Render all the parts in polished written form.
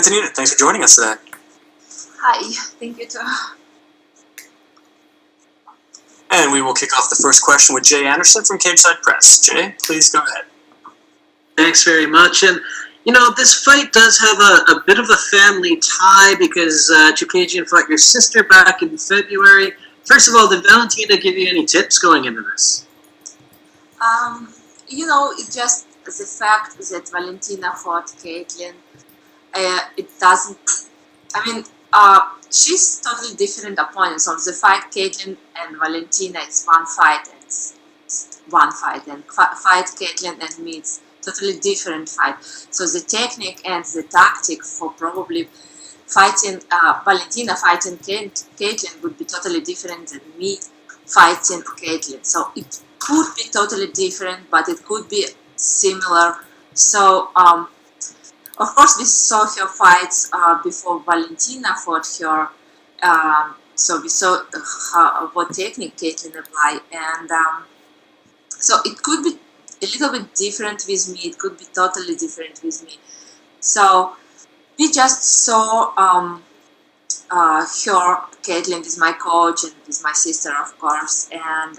Antonina, thanks for joining us today. Hi, thank you too. And we will kick off the first question with Jay Anderson from Cageside Press. Jay, please go ahead. Thanks very much. And, this fight does have a bit of a family tie because Chookagian fought your sister back in February. First of all, did Valentina give you any tips going into this? It's just the fact that Valentina fought Caitlin. It doesn't. She's totally different opponents. So the fight Caitlin and Valentina is one fight. It's one fight, and fight Caitlin and me it's totally different fight. So the technique and the tactic for probably fighting Valentina fighting Caitlin would be totally different than me fighting Caitlin. So it could be totally different, but it could be similar. So of course we saw her fights before Valentina fought her. So we saw what technique Caitlin applied, and so it could be a little bit different with me. It could be totally different with me. So we just saw her, Caitlin is my coach and is my sister, of course, and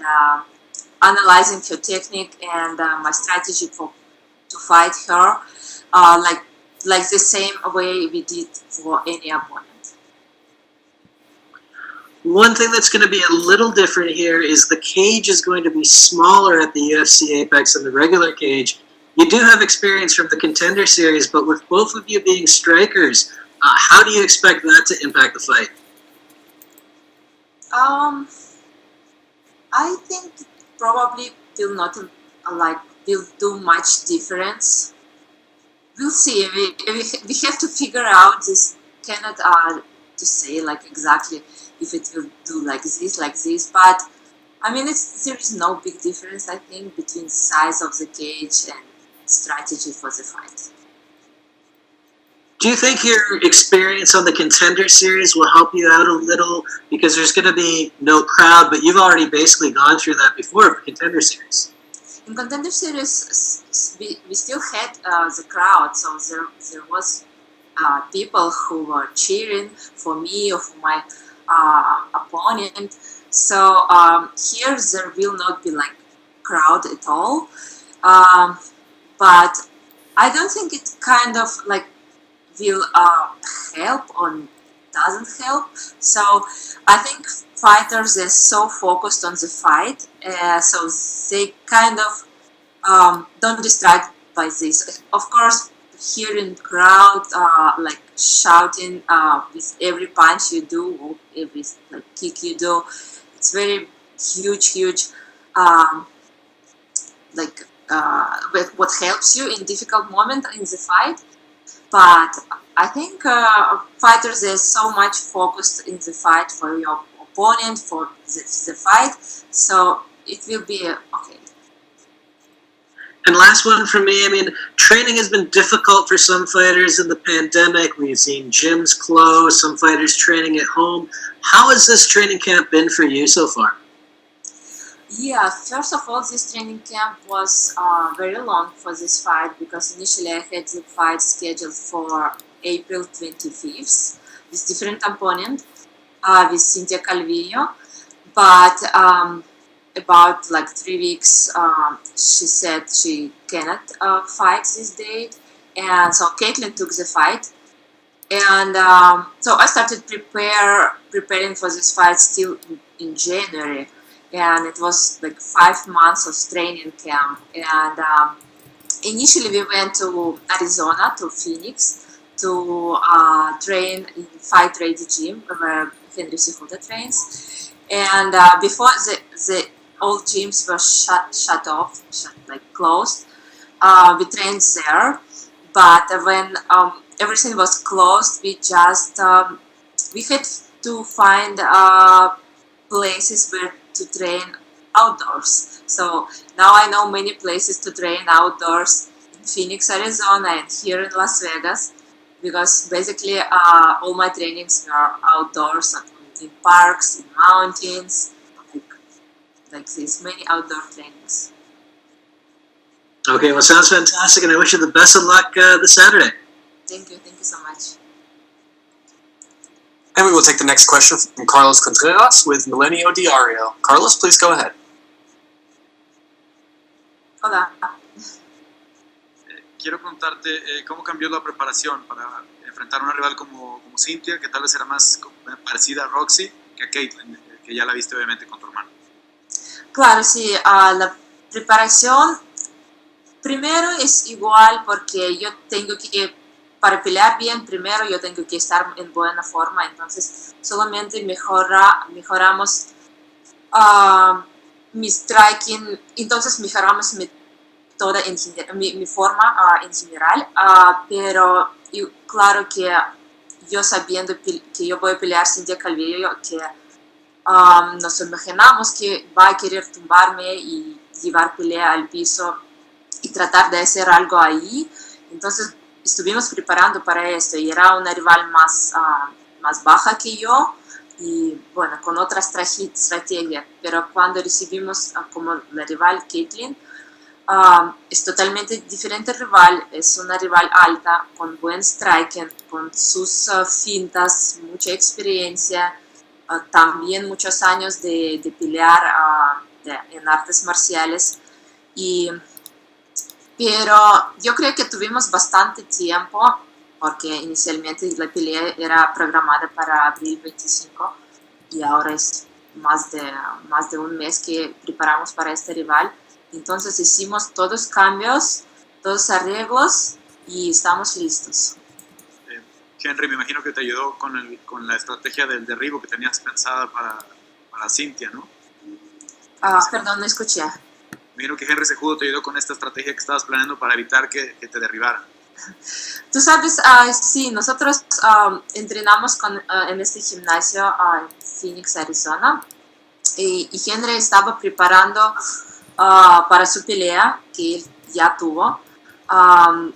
analyzing her technique and my strategy to fight her, like the same way we did for any opponent. One thing that's going to be a little different here is the cage is going to be smaller at the UFC Apex than the regular cage. You do have experience from the Contender Series, but with both of you being strikers, how do you expect that to impact the fight? I think it probably will not will do much difference. We'll see. We have to figure out this. Cannot to say exactly if it will do like this, but there is no big difference, I think, between size of the cage and strategy for the fight. Do you think your experience on the Contender Series will help you out a little? Because there's going to be no crowd, but you've already basically gone through that before the Contender Series. In Contender Series, we still had the crowd, so there was people who were cheering for me or for my opponent. So here there will not be crowd at all. But I don't think it kind of will help or doesn't help. So I think fighters are so focused on the fight, so they kind of don't distract by this. Of course, hearing crowd shouting with every punch you do or every kick you do, it's very huge what helps you in difficult moment in the fight. But I think fighters are so much focused in the fight for your opponent, for the fight, so it will be okay. And last one for me, training has been difficult for some fighters in the pandemic. We've seen gyms close, some fighters training at home. How has this training camp been for you so far? Yeah, first of all, this training camp was very long for this fight because initially I had the fight scheduled for April 25th with different opponent, with Cynthia Calvillo, but about 3 weeks she said she cannot fight this date, and so Caitlin took the fight, and so I started preparing for this fight still in January, and it was 5 months of training camp. And initially we went to Arizona, to Phoenix, to train in Fight Ready Gym where Henry Cejudo trains, and before the all gyms were closed. We trained there, but when everything was closed, we just we had to find places where to train outdoors. So now I know many places to train outdoors in Phoenix, Arizona, and here in Las Vegas, because basically all my trainings were outdoors, in parks, in mountains, like these many outdoor trainings. Okay, well, sounds fantastic, and I wish you the best of luck this Saturday. Thank you so much. And we will take the next question from Carlos Contreras with Milenio Diario. Carlos, please go ahead. Hola. Quiero preguntarte cómo cambió la preparación para enfrentar a una rival como Cynthia, que tal vez era más parecida a Roxy que a Caitlin, que ya la viste obviamente con tu hermano. Claro, sí, la preparación primero es igual porque yo tengo que, para pelear bien, primero yo tengo que estar en buena forma, entonces solamente mejoramos mi striking, entonces mejoramos mi forma en general, pero claro que yo sabiendo que yo voy a pelear Cynthia Calvillo, que nos imaginamos que va a querer tumbarme y llevar pelea al piso y tratar de hacer algo ahí, entonces estuvimos preparando para esto y era una rival más baja que yo y bueno, con otra estrategia, pero cuando recibimos como la rival Caitlin, es totalmente diferente rival, es una rival alta, con buen striking, con sus fintas, mucha experiencia, también muchos años de pelear en artes marciales, pero yo creo que tuvimos bastante tiempo, porque inicialmente la pelea era programada para abril 25 y ahora es más de un mes que preparamos para este rival. Entonces hicimos todos cambios, todos arreglos y estamos listos. Henry, me imagino que te ayudó con la estrategia del derribo que tenías pensada para Cynthia, ¿no? Perdón, no escuché. Me imagino que Henry Cejudo te ayudó con esta estrategia que estabas planeando para evitar que te derribara. Tú sabes, sí, nosotros entrenamos en este gimnasio en Phoenix, Arizona, y Henry estaba preparando para su pelea que él ya tuvo.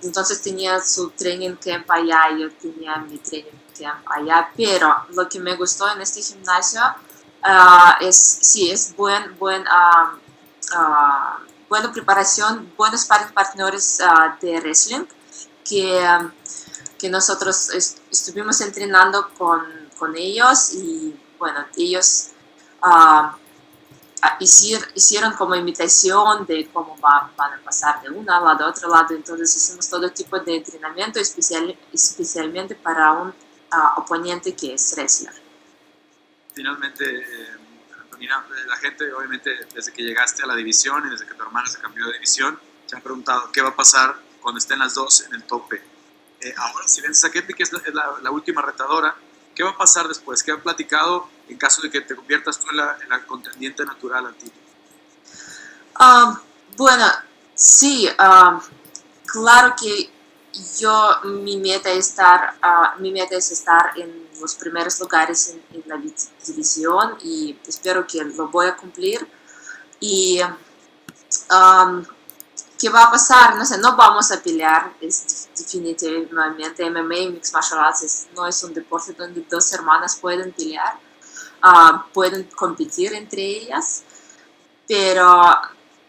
Entonces tenía su training camp allá, yo tenía mi training camp allá, pero lo que me gustó en este gimnasio es buena preparación, buenos partners de wrestling que nosotros estuvimos entrenando con ellos y bueno, ellos hicieron como imitación de cómo van a pasar de un lado a otro lado, entonces hicimos todo tipo de entrenamiento especialmente para un oponente que es wrestler. Finalmente, Antonina, la gente obviamente desde que llegaste a la división y desde que tu hermana se cambió de división, se han preguntado qué va a pasar cuando estén las dos en el tope. Ahora, si vences a Kepi, que es la última retadora, ¿qué va a pasar después? ¿Qué han platicado en caso de que te conviertas tú en la contendiente natural al título? Bueno, sí, claro que mi meta es estar en los primeros lugares en la división y espero que lo voy a cumplir. Y ¿qué va a pasar? No sé, no vamos a pelear, definitivamente MMA y Mixed Martial Arts no es un deporte donde dos hermanas pueden pelear, pueden competir entre ellas, pero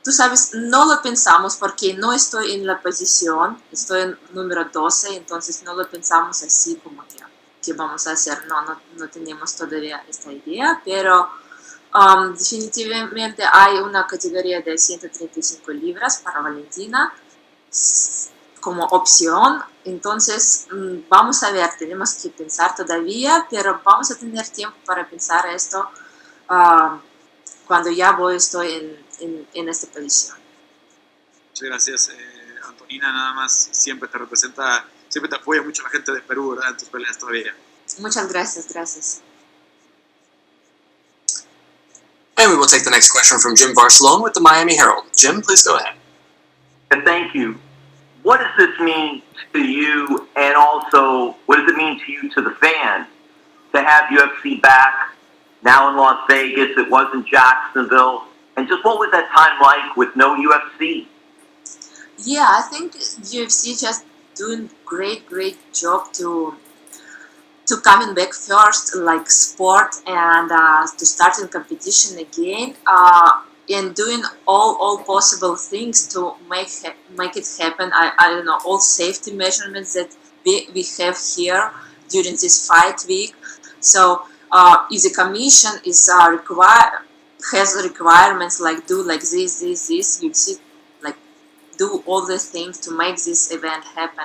tú sabes, no lo pensamos porque no estoy en la posición, estoy en número 12, entonces no lo pensamos así como que ¿qué vamos a hacer? No tenemos todavía esta idea, pero definitivamente hay una categoría de 135 libras para Valentina como opción, entonces vamos a ver, tenemos que pensar todavía, pero vamos a tener tiempo para pensar esto cuando ya estoy en esta posición. Muchas gracias, Antonina, nada más siempre te representa, siempre te apoya mucho la gente de Perú, ¿verdad? En tus peleas todavía. Muchas gracias. And we will take the next question from Jim Barcelone with the Miami Herald. Jim, please go ahead. Thank you. What does this mean to you, and also what does it mean to you, to the fans, to have UFC back, now in Las Vegas? It was in Jacksonville. And just what was that time like with no UFC? Yeah, I think UFC just doing great job to coming back first, like sport, and to start in competition again, and doing all possible things to make it happen. I don't know, all safety measurements that we have here during this fight week. So if the commission is has requirements like do like this, you see, like do all the things to make this event happen.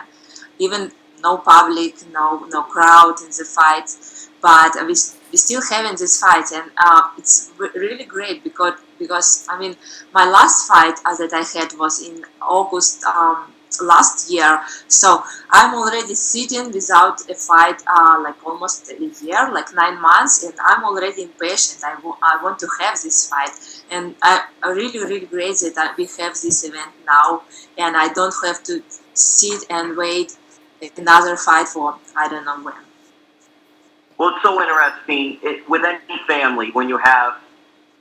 Even no public, no crowd in the fights, but we still having this fight, and it's really great because I mean my last fight that I had was in August last year, so I'm already sitting without a fight like almost a year, like 9 months, and I'm already impatient. I want to have this fight, and I really great that we have this event now, and I don't have to sit and wait another fight for I don't know when. Well, it's so interesting with any family when you have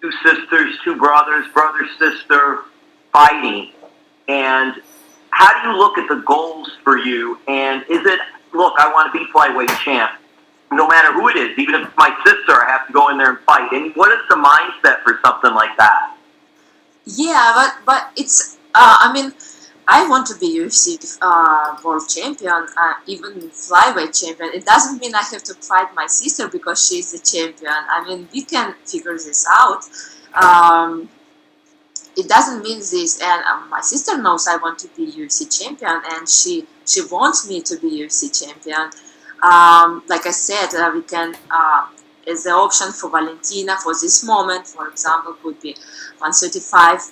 two sisters, two brothers, brother, sister fighting. And how do you look at the goals for you? And is it, look, I want to be flyweight champ, no matter who it is, even if it's my sister, I have to go in there and fight. And what is the mindset for something like that? Yeah, but it's I mean, I want to be UFC world champion, even flyweight champion. It doesn't mean I have to fight my sister because she's the champion. I mean, we can figure this out. It doesn't mean this, and my sister knows I want to be UFC champion, and she wants me to be UFC champion. Like I said, we can. As the option for Valentina for this moment, for example, could be 135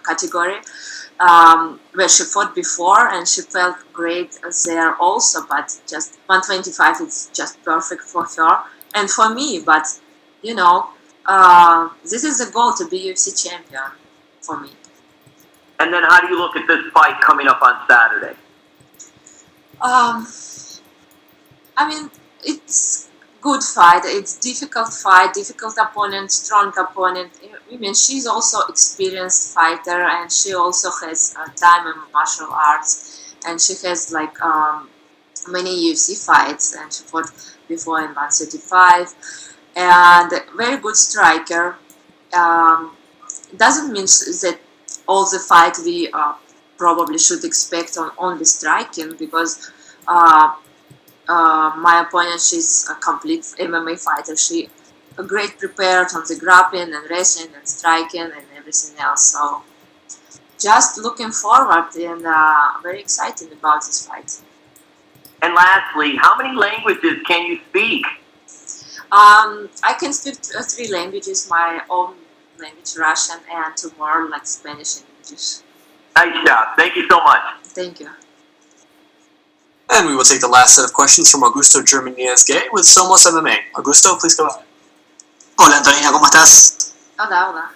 category. Where she fought before and she felt great there also, but just 125 is just perfect for her and for me. But you know, this is the goal, to be UFC champion for me. And then how do you look at this fight coming up on Saturday? I mean, it's good fight. It's difficult fight, difficult opponent, strong opponent. I mean, she's also experienced fighter, and she also has time in martial arts, and she has like many UFC fights, and she fought before in 135, and very good striker. Doesn't mean that all the fight we probably should expect on only striking, because my opponent, she's a complete MMA fighter. She great prepared on the grappling and wrestling and striking and everything else. So just looking forward and very excited about this fight. And lastly, how many languages can you speak? I can speak 3 languages, my own language, Russian, and 2 more like Spanish and English. Nice job. Thank you so much. Thank you. And we will take the last set of questions from Augusto Germinez-Gay with Somos MMA. Augusto, please go ahead. Hola Antonina, ¿cómo estás? Hola.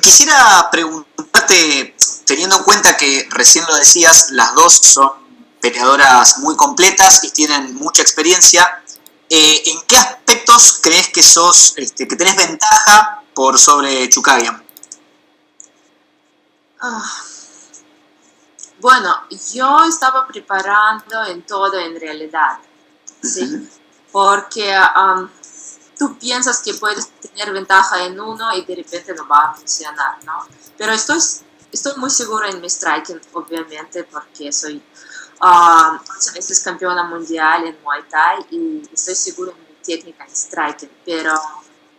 Quisiera preguntarte, teniendo en cuenta que recién lo decías, las dos son peleadoras muy completas y tienen mucha experiencia, ¿en qué aspectos crees que que tenés ventaja por sobre Chookagian? Bueno, yo estaba preparando en todo en realidad, ¿sí? Porque tú piensas que puedes tener ventaja en uno y de repente no va a funcionar, ¿no? Pero estoy muy segura en mi striking, obviamente, porque soy 8 veces campeona mundial en Muay Thai y estoy segura en mi técnica en striking, pero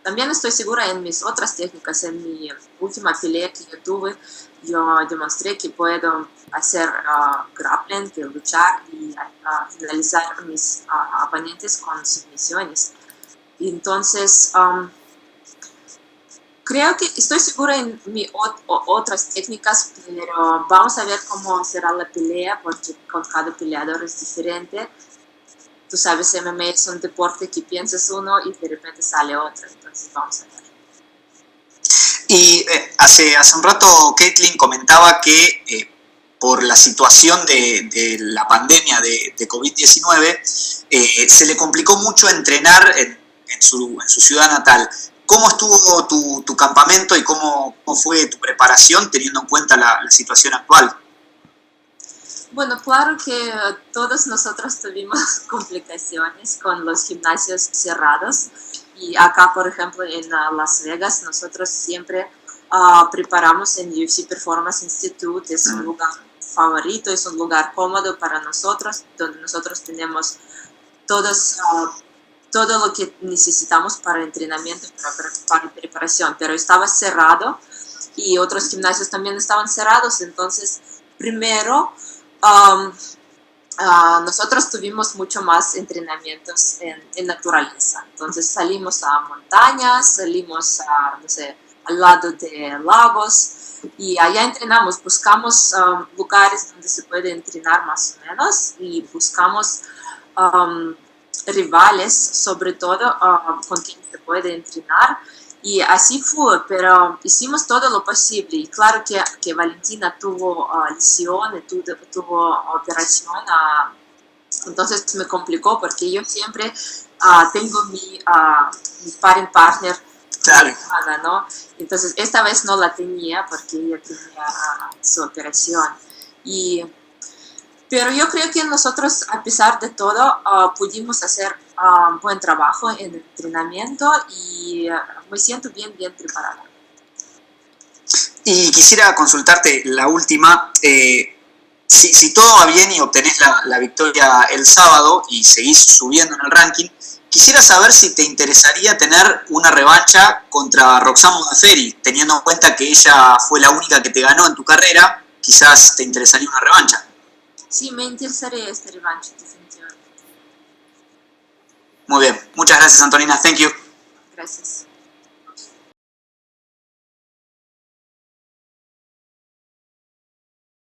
también estoy segura en mis otras técnicas. En mi última pelea que yo tuve, yo demostré que puedo hacer grappling, que luchar y finalizar mis oponentes con submisiones. Entonces, creo que estoy segura en mis otras técnicas, pero vamos a ver cómo será la pelea, porque con cada peleador es diferente. Tú sabes, MMA es un deporte que piensas uno y de repente sale otro, entonces vamos a ver. Y hace un rato Caitlin comentaba que por la situación de la pandemia de COVID-19 se le complicó mucho entrenar en su ciudad natal. ¿Cómo estuvo tu campamento y cómo fue tu preparación teniendo en cuenta la situación actual? Bueno, claro que todos nosotros tuvimos complicaciones con los gimnasios cerrados, y acá, por ejemplo, en Las Vegas, nosotros siempre preparamos en UFC Performance Institute. Es un lugar favorito, es un lugar cómodo para nosotros, donde nosotros tenemos todo lo que necesitamos para el entrenamiento, para preparación, pero estaba cerrado y otros gimnasios también estaban cerrados. Entonces, primero, nosotros tuvimos mucho más entrenamientos en naturaleza. Entonces salimos a montañas, salimos a, no sé, al lado de lagos y allá entrenamos, buscamos lugares donde se puede entrenar más o menos y buscamos rivales, sobre todo con quien se puede entrenar. Y así fue, pero hicimos todo lo posible. Y claro que Valentina tuvo lesión, tuvo operación, entonces me complicó porque yo siempre tengo mi sparring partner, Claro. ¿no? Entonces esta vez no la tenía porque ella tenía su operación. Pero yo creo que nosotros, a pesar de todo, pudimos hacer buen trabajo en el entrenamiento y me siento bien preparada. Y quisiera consultarte la última. Si todo va bien y obtenés la victoria el sábado y seguís subiendo en el ranking, quisiera saber si te interesaría tener una revancha contra Roxanne Modafferi, teniendo en cuenta que ella fue la única que te ganó en tu carrera, quizás te interesaría una revancha. Sí, me interesaría esta revancha, definitivamente. Muy bien. Muchas gracias, Antonina. Thank you. Gracias.